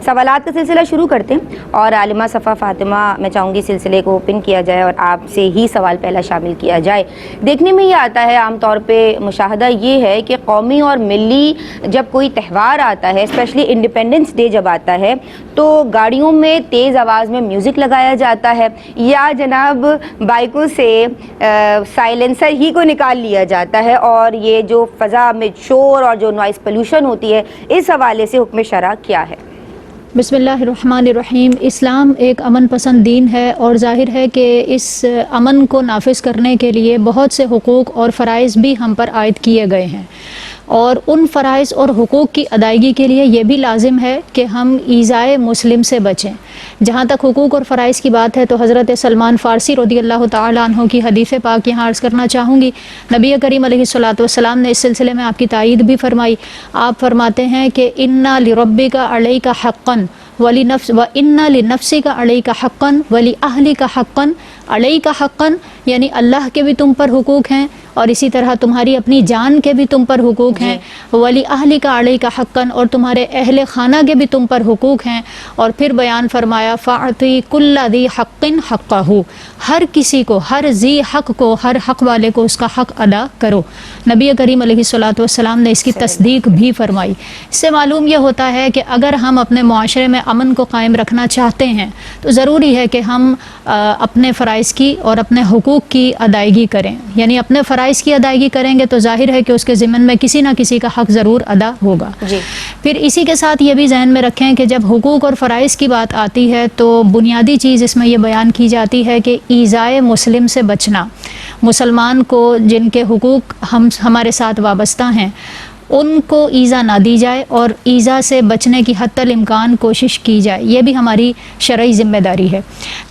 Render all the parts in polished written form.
سوالات کا سلسلہ شروع کرتے ہیں اور عالمہ صفا فاطمہ میں چاہوں گی سلسلے کو اوپن کیا جائے اور آپ سے ہی سوال پہلا شامل کیا جائے. دیکھنے میں یہ آتا ہے عام طور پہ مشاہدہ یہ ہے کہ قومی اور ملی جب کوئی تہوار آتا ہے، اسپیشلی انڈیپینڈنس ڈے جب آتا ہے، تو گاڑیوں میں تیز آواز میں میوزک لگایا جاتا ہے یا جناب بائکوں سے سائلنسر ہی کو نکال لیا جاتا ہے، اور یہ جو فضا میں شور اور جو نوائز پولوشن ہوتی ہے، اس حوالے سے حکم شرع کیا ہے؟ بسم اللہ الرحمن الرحیم. اسلام ایک امن پسند دین ہے، اور ظاہر ہے کہ اس امن کو نافذ کرنے کے لیے بہت سے حقوق اور فرائض بھی ہم پر عائد کیے گئے ہیں، اور ان فرائض اور حقوق کی ادائیگی کے لیے یہ بھی لازم ہے کہ ہم ایذائے مسلم سے بچیں. جہاں تک حقوق اور فرائض کی بات ہے تو حضرت سلمان فارسی رضی اللہ تعالیٰ عنہ کی حدیث پاک یہاں عرض کرنا چاہوں گی. نبی کریم علیہ الصلوۃ والسلام نے اس سلسلے میں آپ کی تائید بھی فرمائی. آپ فرماتے ہیں کہ اِنَّ لِرَبِّكَ عَلَيْكَ حَقًّا وَإِنَّ لِنَفْسِكَ عَلَيْكَ حَقًّا وَلِأَهْلِكَ حَقًّا. عَلَيْكَ حَقًّا یعنی اللہ کے بھی تم پر حقوق ہیں، اور اسی طرح تمہاری اپنی جان کے بھی تم پر حقوق ہیں. وَلِأَهْلِكَ عَلَيْكَ حَقًّا اور تمہارے اہل خانہ کے بھی تم پر حقوق ہیں. اور پھر بیان فرمایا فَأَعْطِ كُلَّ ذِي حَقٍّ حَقَّهُ، ہر کسی کو، ہر ذی حق کو، ہر حق والے کو اس کا حق ادا کرو. نبی کریم علیہ الصلوۃ والسلام نے اس کی تصدیق بھی فرمائی. اس سے معلوم یہ ہوتا ہے کہ اگر ہم اپنے معاشرے میں امن کو قائم رکھنا چاہتے ہیں تو ضروری ہے کہ ہم اپنے فرائض کی اور اپنے حقوق کی ادائیگی کریں. یعنی اپنے فرائض کی ادائیگی کریں گے تو ظاہر ہے کہ اس کے ضمن میں کسی نہ کسی کا حق ضرور ادا ہوگا. پھر اسی کے ساتھ یہ بھی ذہن میں رکھیں کہ جب حقوق اور فرائض کی بات آتی ہے تو بنیادی چیز اس میں یہ بیان کی جاتی ہے کہ ایذائے مسلم سے بچنا. مسلمان کو جن کے حقوق ہمارے ساتھ وابستہ ہیں ان کو ایذا نہ دی جائے، اور ایذا سے بچنے کی حتی الامکان کوشش کی جائے. یہ بھی ہماری شرعی ذمہ داری ہے.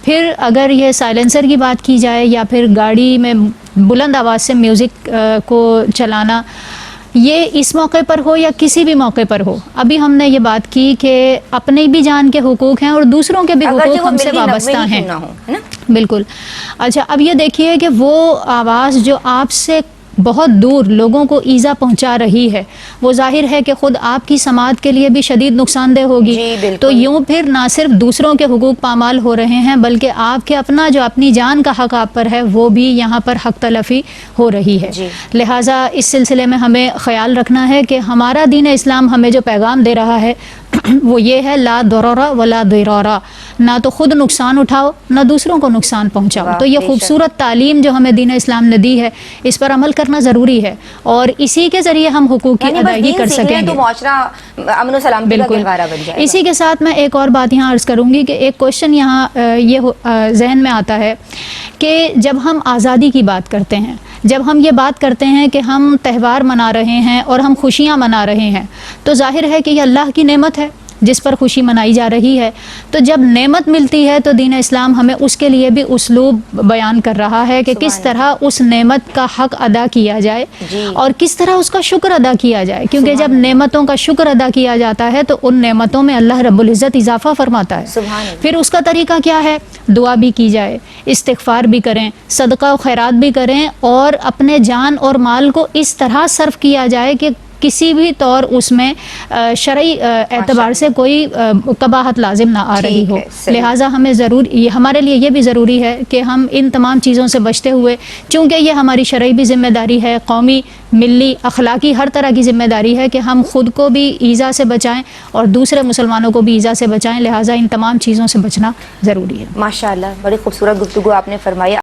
پھر اگر یہ سائلنسر کی بات کی جائے یا پھر گاڑی میں بلند آواز سے میوزک کو چلانا، یہ اس موقع پر ہو یا کسی بھی موقع پر ہو، ابھی ہم نے یہ بات کی کہ اپنی بھی جان کے حقوق ہیں اور دوسروں کے بھی حقوق ہم سے وابستہ ہیں. بالکل. اچھا، اب یہ دیکھیے کہ وہ آواز جو آپ سے بہت دور لوگوں کو ایذا پہنچا رہی ہے، وہ ظاہر ہے کہ خود آپ کی سماعت کے لیے بھی شدید نقصان دہ ہوگی. تو یوں پھر نہ صرف دوسروں کے حقوق پامال ہو رہے ہیں بلکہ آپ کے اپنا جو اپنی جان کا حق آپ پر ہے وہ بھی یہاں پر حق تلفی ہو رہی ہے. لہٰذا اس سلسلے میں ہمیں خیال رکھنا ہے کہ ہمارا دین اسلام ہمیں جو پیغام دے رہا ہے وہ یہ ہے لا ضرر ولا ضرار، نہ تو خود نقصان اٹھاؤ نہ دوسروں کو نقصان پہنچاؤ. تو یہ خوبصورت تعلیم جو ہمیں دین اسلام نے دی ہے اس پر عمل کرنا ضروری ہے، اور اسی کے ذریعے ہم حقوق کی ادائیگی کر سکیں گے. تو معاشرہ امن و سلامتی کا گہوارہ بن جائے. اسی کے ساتھ میں ایک اور بات یہاں عرض کروں گی کہ ایک کوشچن یہاں یہ ذہن میں آتا ہے کہ جب ہم آزادی کی بات کرتے ہیں، جب ہم یہ بات کرتے ہیں کہ ہم تہوار منا رہے ہیں اور ہم خوشیاں منا رہے ہیں، تو ظاہر ہے کہ یہ اللہ کی نعمت ہے جس پر خوشی منائی جا رہی ہے. تو جب نعمت ملتی ہے تو دین اسلام ہمیں اس کے لیے بھی اسلوب بیان کر رہا ہے کہ کس طرح اس نعمت کا حق ادا کیا جائے اور کس طرح اس کا شکر ادا کیا جائے. کیونکہ جب نعمتوں کا شکر ادا کیا جاتا ہے تو ان نعمتوں میں اللہ رب العزت اضافہ فرماتا ہے. پھر اس کا طریقہ کیا ہے؟ دعا بھی کی جائے، استغفار بھی کریں، صدقہ و خیرات بھی کریں، اور اپنے جان اور مال کو اس طرح صرف کیا جائے کہ کسی بھی طور اس میں شرعی اعتبار سے کوئی قباحت لازم نہ آ رہی ہو. لہٰذا ہمیں ہمارے لیے یہ بھی ضروری ہے کہ ہم ان تمام چیزوں سے بچتے ہوئے، چونکہ یہ ہماری شرعی بھی ذمہ داری ہے، قومی، ملی، اخلاقی، ہر طرح کی ذمہ داری ہے کہ ہم خود کو بھی ایذا سے بچائیں اور دوسرے مسلمانوں کو بھی ایذا سے بچائیں. لہٰذا ان تمام چیزوں سے بچنا ضروری ہے. ماشاءاللہ، بڑی خوبصورت گفتگو آپ نے فرمائی.